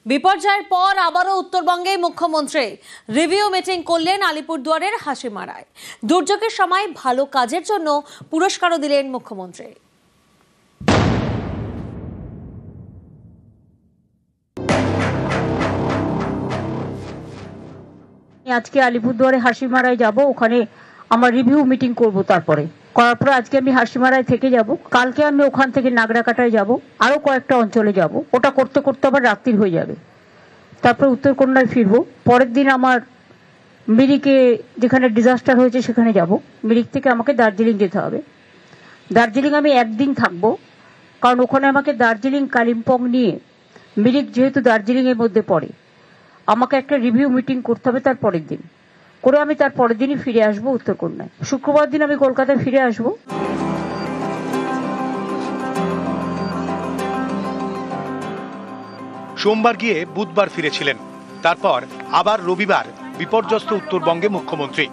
বিপর্যয়ের পর আবারও উত্তরবঙ্গে মুখ্যমন্ত্রী রিভিউ মিটিং করলেন আলিপুরদুয়ারের হাসিমারায়। দুর্যোগের সময় ভালো কাজের জন্য পুরস্কারও দিলেন মুখ্যমন্ত্রী। আজকে আলিপুরদুয়ারে হাসিমারায় যাব, ওখানে আমার রিভিউ মিটিং করব। তারপরে করার পর আজকে আমি হাসিমারায় থেকে যাব, কালকে আমি ওখান থেকে নাগরাকাটায় যাব, আরো কয়েকটা অঞ্চলে যাব। ওটা করতে করতে আবার রাত্রি হয়ে যাবে, তারপর উত্তরকন্যায় ফিরবো। পরের দিন আমার মিরিকে, যেখানে ডিজাস্টার হয়েছে সেখানে যাব। মিরিক থেকে আমাকে দার্জিলিং যেতে হবে। দার্জিলিং আমি একদিন থাকবো, কারণ ওখানে আমাকে দার্জিলিং কালিম্পং নিয়ে, মিরিক যেহেতু দার্জিলিং এর মধ্যে পড়ে, আমাকে একটা রিভিউ মিটিং করতে হবে তার পরের দিন করে। আমি তার পরের দিনই ফিরে আসবো উত্তরকন্যায়। শুক্রবার দিন আমি কলকাতায় ফিরে আসবো। সোমবার গিয়ে বুধবার ফিরেছিলেন, তারপর আবার রবিবার বিপর্যস্ত উত্তরবঙ্গে মুখ্যমন্ত্রী।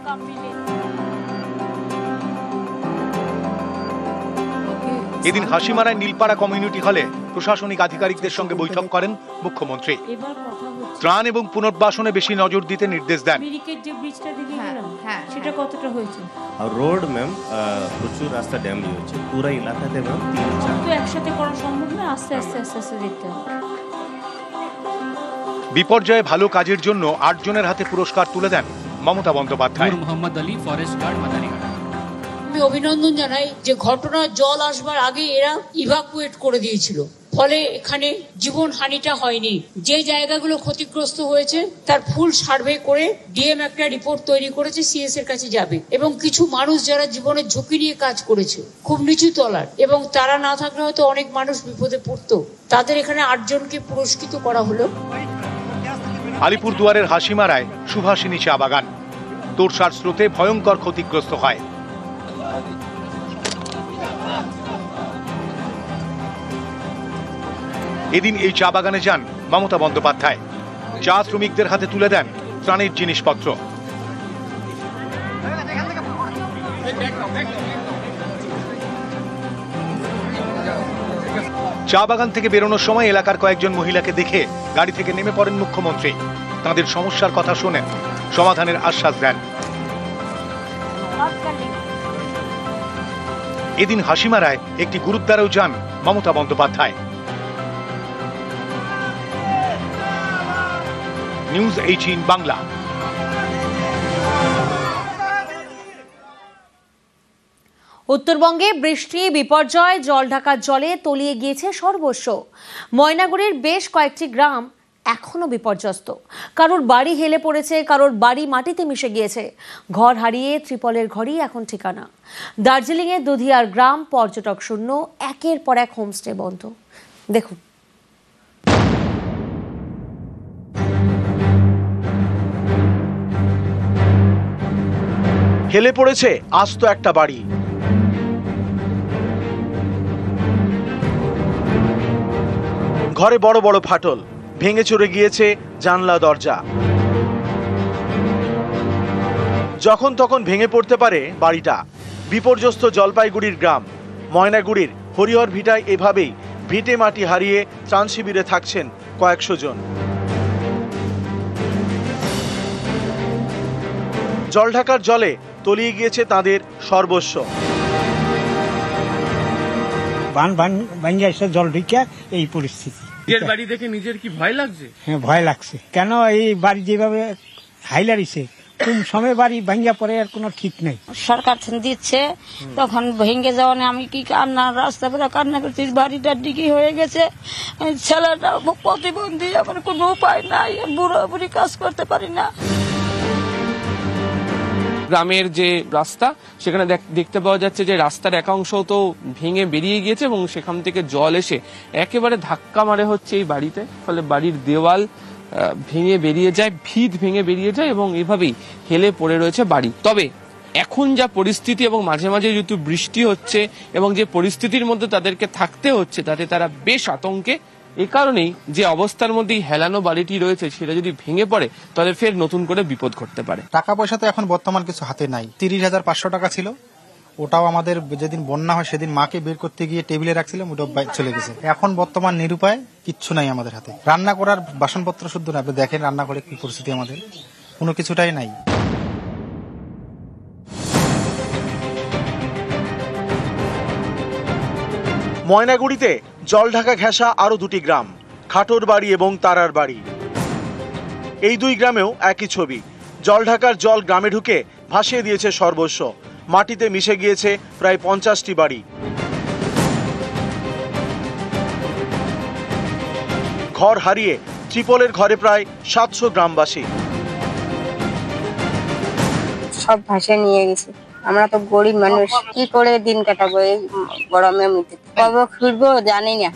এদিন হাসিমারায় নীলপাড়া কমিউনিটি হলে প্রশাসনিক আধিকারিকদের সঙ্গে বৈঠক করেন মুখ্যমন্ত্রী। ত্রাণ এবং পুনর্বাসনে বেশি নজর দিতে নির্দেশ দেন। সেটা কতটা হয়েছে? রোড ম্যাম প্রচুর রাস্তা ড্যামেজ হয়েছে পুরো এলাকাতে ম্যাম। তো একসাথে করা সম্ভব না, আস্তে আস্তে আস্তে আস্তে দেখতে হবে। বিপর্যয়ে ভালো কাজের জন্য 8 জনের হাতে পুরস্কার তুলে দেন মমতা বন্দ্যোপাধ্যায়। Mohammad Ali, forest guard, Madarihat. আমি অভিনন্দন জানাই যে ঘটনা জল আসবার আগে এরা ইভাকুয়েট করে দিয়েছিল, ফলে এখানে জীবন হানিটা হয়নি। যে জায়গাগুলো ক্ষতিগ্রস্ত হয়েছে তার ফুল সার্ভে করে ডিএম একটা রিপোর্ট তৈরি করেছে, সিএস এর কাছে যাবে। এবং কিছু মানুষ যারা জীবনের ঝুঁকি নিয়ে কাজ করেছে, খুব নিচু তলার, এবং তারা না থাকলে হয়তো অনেক মানুষ বিপদে পড়তো, তাদের এখানে 8 জনকে পুরস্কৃত করা হলো। আলিপুরদুয়ারের হাসিমারায় সুভাষিনী চা বাগান তোরসার স্রোতে ভয়ঙ্কর ক্ষতিগ্রস্ত হয়। এদিন এই চা বাগানে যান মমতা বন্দ্যোপাধ্যায়। চা শ্রমিকদের হাতে তুলে দেন ত্রাণের জিনিসপত্র। চা বাগান থেকে বেরোনোর সময় এলাকার কয়েকজন মহিলাকে দেখে গাড়ি থেকে নেমে পড়েন মুখ্যমন্ত্রী। তাদের সমস্যার কথা শোনেন, সমাধানের আশ্বাস দেন। এদিন হাসিমারায় একটি গুরুদ্বারেও যান মমতা বন্দ্যোপাধ্যায়। নিউজ 18 বাংলা। উত্তরবঙ্গে বৃষ্টি, বিপর্যয়, জলঢাকার জলে তলিয়ে গিয়েছে সর্বস্ব। ময়নাগুড়ির বেশ কয়েকটি গ্রাম এখনো বিপর্যস্ত। কারোর বাড়ি হেলে পড়েছে, কারোর বাড়ি মাটিতে মিশে গিয়েছে। ঘর হারিয়ে ত্রিপলের ঘরই এখন ঠিকানা। দার্জিলিংয়ের দুধিয়ার গ্রাম পর্যটক শূন্য, একের পর এক হোমস্টে বন্ধ। দেখুন। হেলে পড়েছে আস্ত একটা বাড়ি। ঘরে বড় বড় ফাটল, ভেঙে চড়ে গিয়েছে জানলা দরজা। যখন তখন ভেঙে পড়তে পারে বাড়িটা। বিপর্যস্ত জলপাইগুড়ির গ্রাম ময়নাগুড়ির হরিহর ভিটায় এভাবেই ভিটে মাটি হারিয়ে ত্রাণ শিবিরে থাকছেন কয়েকশো জন। জলঢাকার জলে তলিয়ে গিয়েছে তাদের সর্বস্ব। জল ঢুকে এই পরিস্থিতি। নিজের বাড়ি দেখে নিজের কি ভয় লাগছে? হ্যাঁ, ভয় লাগছে। কেন এই বাড়ি যেভাবে হাইলারিছে, কোন সময় বাড়ি ভাঙ্গা পড়ে আর কোনো ঠিক নেই। সরকার দিচ্ছে, তখন ভেঙে যাওয়া আমি কি কান্না, রাস্তা পুরো কান্না করছি। বাড়িটা ডিগি হয়ে গেছে, ছেলেটা প্রতিবন্ধী, আমার কোনো উপায় নাই, বুড়ো বুড়ি কাজ করতে পারি না। গ্রামের যে রাস্তা, সেখানে দেখতে পাওয়া যাচ্ছে যে রাস্তার একাংশ তো ভেঙে বেরিয়ে গিয়েছে এবং সেখান থেকে জল এসে একেবারে ধাক্কা মারে হচ্ছে এই বাড়িতে। ফলে বাড়ির দেওয়াল ভেঙে বেরিয়ে যায়, ভিত ভেঙে বেরিয়ে যায় এবং এভাবেই হেলে পড়ে রয়েছে বাড়ি। তবে এখন যা পরিস্থিতি এবং মাঝে মাঝে যেহেতু বৃষ্টি হচ্ছে এবং যে পরিস্থিতির মধ্যে তাদেরকে থাকতে হচ্ছে, তাতে তারা বেশ আতঙ্কে। এ কারণেই যে অবস্থার মধ্যেই হেলানো বাড়িটি রয়েছে, সেটা যদি ভেঙে পড়ে তাহলে ফের নতুন করে বিপদ ঘটতে পারে। টাকা পয়সা তো এখন বর্তমান কিছু হাতে নাই। 30,500 টাকা ছিল, ওটাও আমাদের যেদিন বন্যা হয় সেদিন মাকে বের করতে গিয়ে টেবিলে রাখছিলাম, ওটাও চলে গেছে। এখন বর্তমান নিরুপায়, কিচ্ছু নাই আমাদের হাতে। রান্না করার বাসনপত্র শুদ্ধ না, আপনি দেখেন রান্না করে কি পরিস্থিতি, আমাদের কোনো কিছুটাই নাই। ময়নাগুড়িতে জলঢাকা ঘেঁষা আরো দুটি গ্রাম, খাটোর বাড়ি এবং তারার বাড়ি। এই দুই গ্রামেও একই ছবি। জলঢাকার জল গ্রামে ঢুকে ভাসিয়ে দিয়েছে সর্বস্ব, মাটিতে মিশে গিয়েছে প্রায় 50টি বাড়ি। ঘর হারিয়ে ত্রিপলের ঘরে প্রায় 700 গ্রামবাসী। সব ভাসে নিয়ে গেছে, আমরা তো গরিব মানুষ, কি করে দিন কাটাবো এই গরমের মধ্যে, কবে ফিরবো জানি না।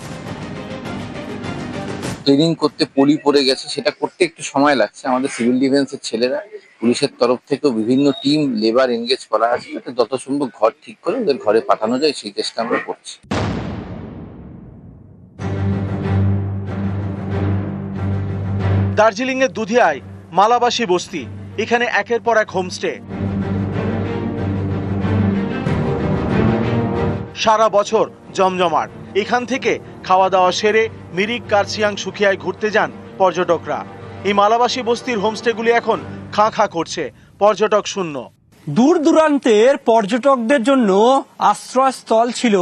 ক্লিনিং করতে পলি পড়ে গেছে, সেটা করতে একটু সময় লাগছে। আমাদের সিভিল ডিফেন্সের ছেলেরা, পুলিশের তরফ থেকেও বিভিন্ন টিম লেবার এনগেজ করা আছে, যাতে যত সম্ভব ঘর ঠিক করে ওদের ঘরে পাঠানো যায় সেই চেষ্টা আমরা করছি। দার্জিলিং এর দুধিয়ায় মালাবাসী বস্তি, এখানে একের পর এক হোমস্টে। সারা বছর জমজমাট। এখান থেকে খাওয়া দাওয়া সেরে মিরিক, কার্সিয়াং, সুখিয়ায় ঘুরতে যান পর্যটকরা। এই মালাবাসী বস্তির হোমস্টেগুলি এখন খাঁ খাঁ করছে, পর্যটক শূন্য। দূর দূরান্তের পর্যটকদের জন্য আশ্রয়স্থল ছিল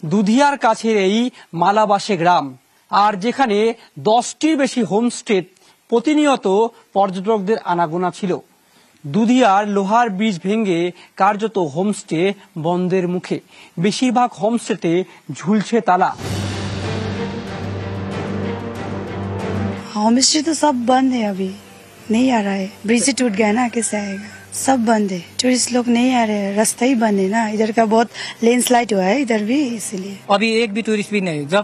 দুধিয়ার কাছের এই মালাবাসী গ্রাম, আর যেখানে 10টির বেশি হোমস্টে প্রতিনিয়ত পর্যটকদের আনাগোনা ছিল। দুধিয়ার লোহার ব্রিজ ভেঙে কার্যত হোমস্টে বন্ধের মুখে, বেশিরভাগ হোমস্টেতে ঝুলছে তালা। होमस्टे तो सब बंद है, अभी नहीं आ रहा है, ब्रिज टूट गया ना, कैसे आएगा, सब बंद है, टूरिस्ट लोग नहीं आ रहे हैं, रास्ता ही बंद है ना, इधर का बहुत लैंडस्लाइड हुआ है इधर भी, इसलिए अभी एक भी टूरिस्ट भी नहीं। जब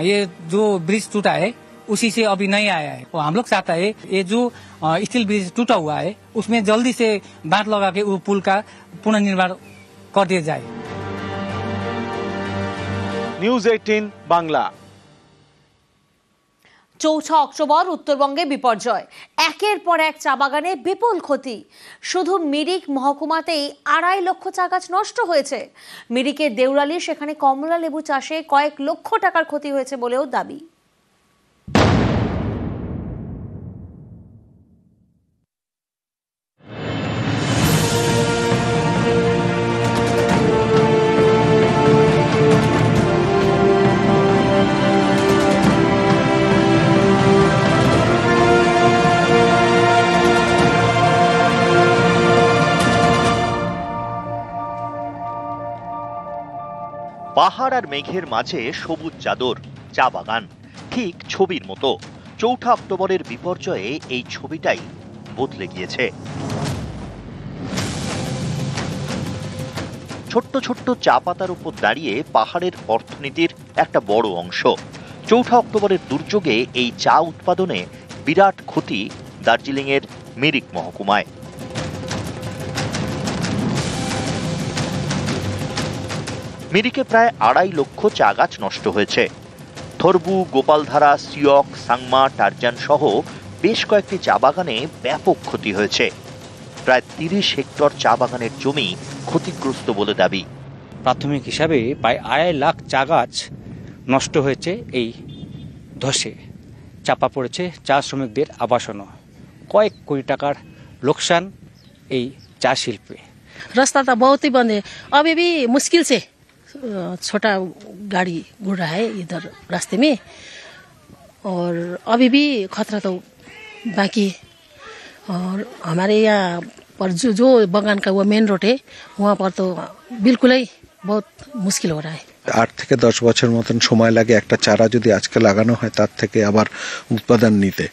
ये जो ब्रिज टूटा है उसी से अभी नहीं आया है। और हम लोग चाहता है ये जो स्टील ब्रिज टूटा हुआ है उसमें जल्दी से बांध लगा के वो पुल का पुनर्निर्माण कर दिया जाए। নিউজ 18 বাংলা। 4 অক্টোবর উত্তরবঙ্গে বিপর্যয়, একের পর এক চা বাগানে বিপুল ক্ষতি। শুধু মিরিক মহকুমাতেই 2.5 লক্ষ চা গাছ নষ্ট হয়েছে। মিরিকের দেউরালি, সেখানে কমলা লেবু চাষে কয়েক লক্ষ টাকার ক্ষতি হয়েছে বলেও দাবি। পাহাড় আর মেঘের মাঝে সবুজ চাদর, চা বাগান, ঠিক ছবির মতো। 4 অক্টোবরের বিপর্যয়ে এই ছবিটাই বদলে গিয়েছে। ছোট্ট ছোট্ট চা পাতার উপর দাঁড়িয়ে পাহাড়ের অর্থনীতির একটা বড় অংশ। 4 অক্টোবরের দুর্যোগে এই চা উৎপাদনে বিরাট ক্ষতি দার্জিলিংয়ের মিরিক মহকুমায়। মিরিকে প্রায় 2.5 লক্ষ চা গাছ নষ্ট হয়েছে। থরবু, গোপালধারা, সিয়ক, সাংমা, টারজান সহ বেশ কয়েকটি চা বাগানে ব্যাপক ক্ষতি হয়েছে। প্রায় 30 হেক্টর চা বাগানের জমি ক্ষতিগ্রস্ত বলে দাবি। প্রাথমিক হিসাবে প্রায় 2.5 লাখ চা গাছ নষ্ট হয়েছে। এই ধসে চাপা পড়েছে চা শ্রমিকদের আবাসনও। কয়েক কোটি টাকার লোকসান এই চা শিল্পে। रास्ता तो बहुत ही बंद है, अभी भी मुश्किल से छोटा गाड़ी घूर रहा है इधर रास्ते में, और अभी भी खतरा तो बाकी। और हमारे यहाँ पर जो बगान का वो मेन रोड है वहाँ पर तो बिल्कुल ही बहुत मुश्किल हो रहा है। 8 থেকে 10 বছর মতন সময় লাগে একটা চারা যদি আজকে লাগানো হয় তার থেকে আবার উৎপাদন নিতে।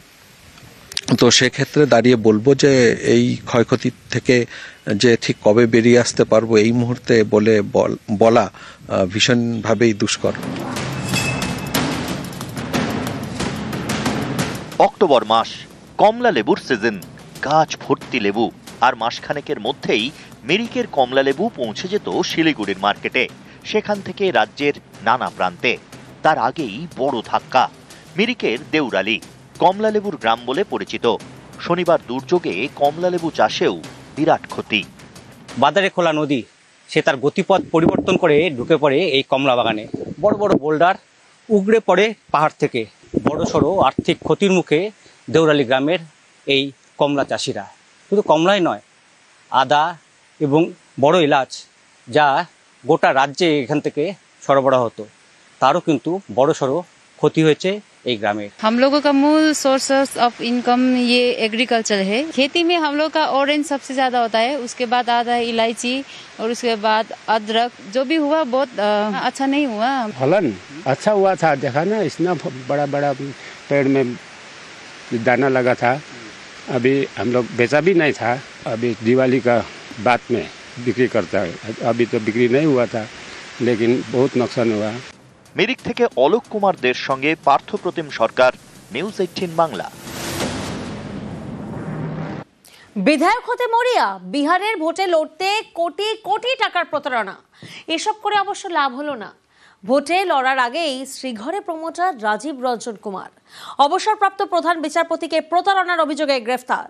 তো সেক্ষেত্রে দাঁড়িয়ে বলবো যে এই ক্ষয়ক্ষতি থেকে যে ঠিক কবে বেরিয়ে আসতে পারবো এই মুহূর্তে বলা ভীষণভাবেই দুষ্কর। অক্টোবর মাস, কমলা লেবুর সিজন, গাছ ভর্তি লেবু, আর মাসখানেকের মধ্যেই মিরিকের কমলা লেবু পৌঁছে যেত শিলিগুড়ির মার্কেটে, সেখান থেকে রাজ্যের নানা প্রান্তে। তার আগেই বড় ধাক্কা মিরিকের দেউরালি, কমলা লেবুর গ্রাম বলে পরিচিত। শনিবার দুর্যোগে কমলা লেবু চাষেও বিরাট ক্ষতি। বাদারে খোলা নদী, সে তার গতিপথ পরিবর্তন করে ঢুকে পড়ে এই কমলা বাগানে। বড় বড় বোল্ডার উগড়ে পড়ে পাহাড় থেকে। বড়সড় আর্থিক ক্ষতির মুখে দেউরালী গ্রামের এই কমলা চাষিরা। শুধু কমলাই নয়, আদা এবং বড় এলাচ যা গোটা রাজ্যে এখান থেকে সরবরাহ হতো, তারও কিন্তু বড়সড় ক্ষতি হয়েছে এই গ্রামে। हम लोगों का मूल सोर्स ऑफ इनकम ये एग्रीकल्चर है। खेती में हम लोग का ऑरेंज सबसे ज्यादा होता है, उसके बाद आता है इलायची और उसके बाद अदरक। जो भी हुआ बहुत अच्छा नहीं हुआ। फलन अच्छा हुआ था, देखा ना इतना बड़ा बड़ा पेड़ में दाना लगा था। अभी हम लोग बेचा भी नहीं था, अभी दिवाली का बाद में बिक्री करता है। अभी तो बिक्री नहीं हुआ था, लेकिन बहुत नुकसान हुआ। মিরিক থেকে অলোক কুমার দের সঙ্গে পার্থপ্রতিম সরকার, নিউজ 18 বাংলা। বিধায়ক হতে মরিয়া, বিহারের ভোটে লড়তে কোটি কোটি টাকার প্রতারণা। এসব করে অবশ্য লাভ হলো না। ভোটে লড়ার আগেই শ্রীঘরে প্রমোটার রাজীব রঞ্জন কুমার অবসরপ্রাপ্ত প্রধান বিচারপতিকে প্রতারণার অভিযোগে গ্রেফতার।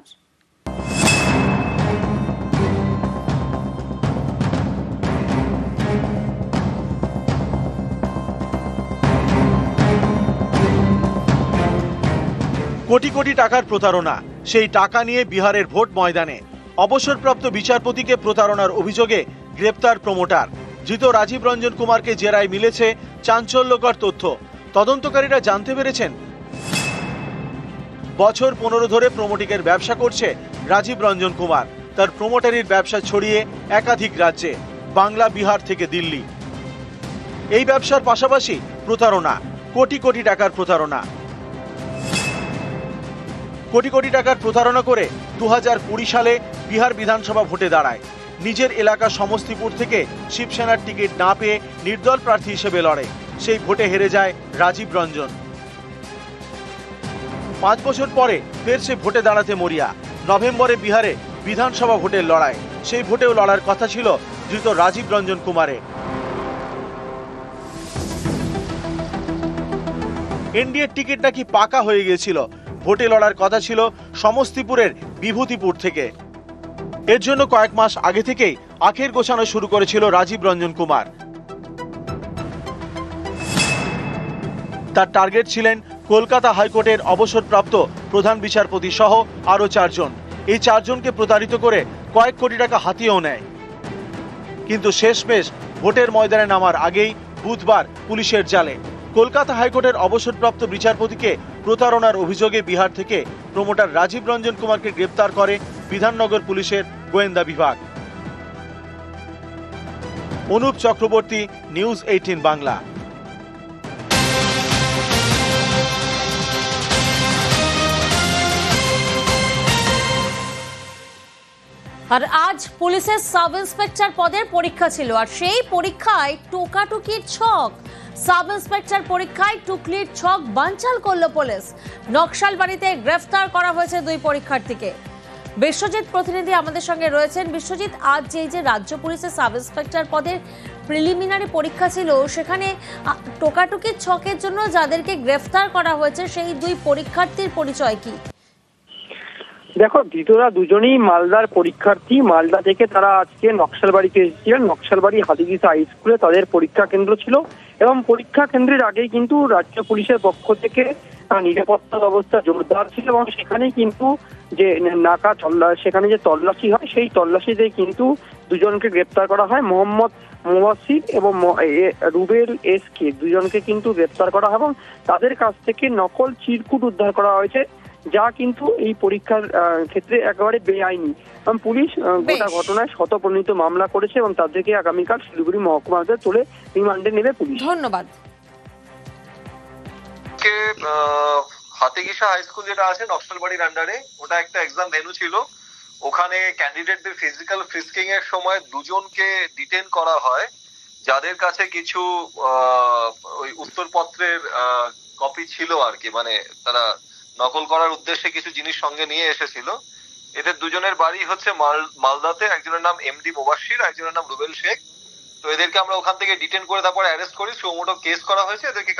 কোটি কোটি টাকার প্রতারণা, সেই টাকা নিয়ে বিহারের ভোট ময়দানে অবসরপ্রাপ্ত বিচারপতিকে প্রতারণার অভিযোগে গ্রেপ্তার প্রমোটার। ধৃত রাজীব রঞ্জন কুমারকে জেরায় মিলেছে চাঞ্চল্যকর তথ্য। তদন্তকারীরা জানতে পেরেছেন বছর 15 ধরে প্রমোটিংয়ের ব্যবসা করছে রাজীব রঞ্জন কুমার। তার প্রমোটারির ব্যবসা ছড়িয়ে একাধিক রাজ্যে, বাংলা, বিহার থেকে দিল্লি। এই ব্যবসার পাশাপাশি প্রতারণা, কোটি কোটি টাকার প্রতারণা। কোটি কোটি টাকার প্রতারণা করে 2020 সালে বিহার বিধানসভা ভোটে দাঁড়ায়। নিজের এলাকা সমস্তিপুর থেকে শিবসেনার টিকিট না পেয়ে নির্দল প্রার্থী হিসেবে লড়ে। সেই ভোটে হেরে যায় রাজীব রঞ্জন। 5 বছর পরে ফের সে ভোটে দাঁড়াতে মরিয়া। নভেম্বরে বিহারে বিধানসভা ভোটের লড়াই, সেই ভোটেও লড়ার কথা ছিল ধৃত রাজীব রঞ্জন কুমারের। এনডিএর টিকিট নাকি পাকা হয়ে গিয়েছিল। ভোটে লড়ার কথা ছিল সমস্তিপুরের বিভূতিপুর থেকে। এর জন্য কয়েক মাস আগে থেকেই আখের গোছানো শুরু করেছিল রাজীব রঞ্জন কুমার। তার টার্গেট ছিলেন কলকাতা হাইকোর্টের অবসরপ্রাপ্ত প্রধান বিচারপতি সহ আরো 4 জন। এই 4 জনকে প্রতারিত করে কয়েক কোটি টাকা হাতিয়েও নেয়। কিন্তু শেষমেশ ভোটের ময়দানে নামার আগেই বুধবার পুলিশের জালে। কলকাতা হাইকোর্টের অবসরপ্রাপ্ত বিচারপতিকে প্রতারণার অভিযোগে বিহার থেকে প্রমোটার রাজীব রঞ্জন কুমারকে গ্রেপ্তার করে বিধাননগর পুলিশের গোয়েন্দা বিভাগ। অনুপ চক্রবর্তী, নিউজ 18 বাংলা। আর আজ পুলিশের সাব ইন্সপেক্টর পদের পরীক্ষা ছিল, আর সেই পরীক্ষায় টোকাটুকির ছক। সাব ইন্সপেক্টর পরীক্ষায় টুকলির ছক বানচাল করল পুলিশ। নকশালবাড়িতে গ্রেফতার করা হয়েছে 2 পরীক্ষার্থীকে। বিশ্বজিৎ প্রতিনিধি আমাদের সঙ্গে রয়েছেন। বিশ্বজিৎ, আজ যে রাজ্য পুলিশের সাব ইন্সপেক্টর পদের প্রিলিমিনারি পরীক্ষা ছিল, সেখানে টোকাটুকির ছকের জন্য যাদেরকে গ্রেফতার করা হয়েছে সেই 2 পরীক্ষার্থীর পরিচয় কি? দেখো, ধৃতরা দুজনেই মালদার পরীক্ষার্থী। মালদা থেকে তারা আজকে নকশালবাড়িতে এসেছিলেন। নকশালবাড়ি হাতিদিসা হাই স্কুলে তাদের পরীক্ষা কেন্দ্র ছিল এবং পরীক্ষা কেন্দ্রের আগেই কিন্তু রাজ্য পুলিশের পক্ষ থেকে নিরাপত্তা ব্যবস্থা জোরদার ছিল এবং সেখানে কিন্তু যে সেখানে যে তল্লাশি হয়, সেই তল্লাশিতে কিন্তু 2 জনকে গ্রেপ্তার করা হয়। মোহাম্মদ মুবাসির এবং রুবেল এসকে 2 জনকে কিন্তু গ্রেপ্তার করা হয় এবং তাদের কাছ থেকে নকল চিরকুট উদ্ধার করা হয়েছে, যা কিন্তু এই পরীক্ষার ক্ষেত্রে একেবারে বেআইনি। পুলিশ গোটা ঘটনায় শতপ্রণীত মামলা করেছে এবং তাদেরকে আগামীকাল শিলিগুড়ি মহকুমা আদালতে তুলে রিমান্ডে নেবে পুলিশ। ধন্যবাদ। হাতিগিসা হাই স্কুল যেটা আছে নকশালবাড়ির আন্ডারে, ওটা একটা এক্সাম ভেন্যু ছিল। ওখানে ক্যান্ডিডেটদের ফিজিক্যাল ফ্রিস্কিং এর সময় 2 জনকে ডিটেন করা হয়, যাদের কাছে কিছু ওই উত্তরপত্রের কপি ছিল আর কি, মানে তারা নকল করার উদ্দেশ্যে কিছু জিনিস সঙ্গে নিয়ে এসেছিল। এদের 2 জনের বাড়ি হচ্ছে মালদাতে। একজনের নাম এমডি মুবাসির, একজনের নাম রুবেল শেখ। তো এদেরকে আমরা ওখান থেকে ডিটেন করে তারপরে অ্যারেস্ট করি, সুমোটো কেস করা হয়েছে। এদেরকে